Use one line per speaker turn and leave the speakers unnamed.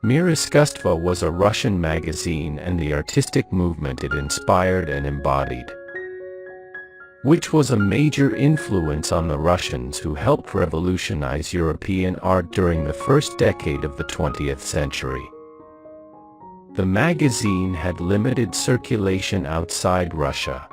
Mir Iskusstva was a Russian magazine and the artistic movement it inspired and embodied, which was a major influence on the Russians who helped revolutionize European art during the first decade of the 20th century. The magazine had limited circulation outside Russia.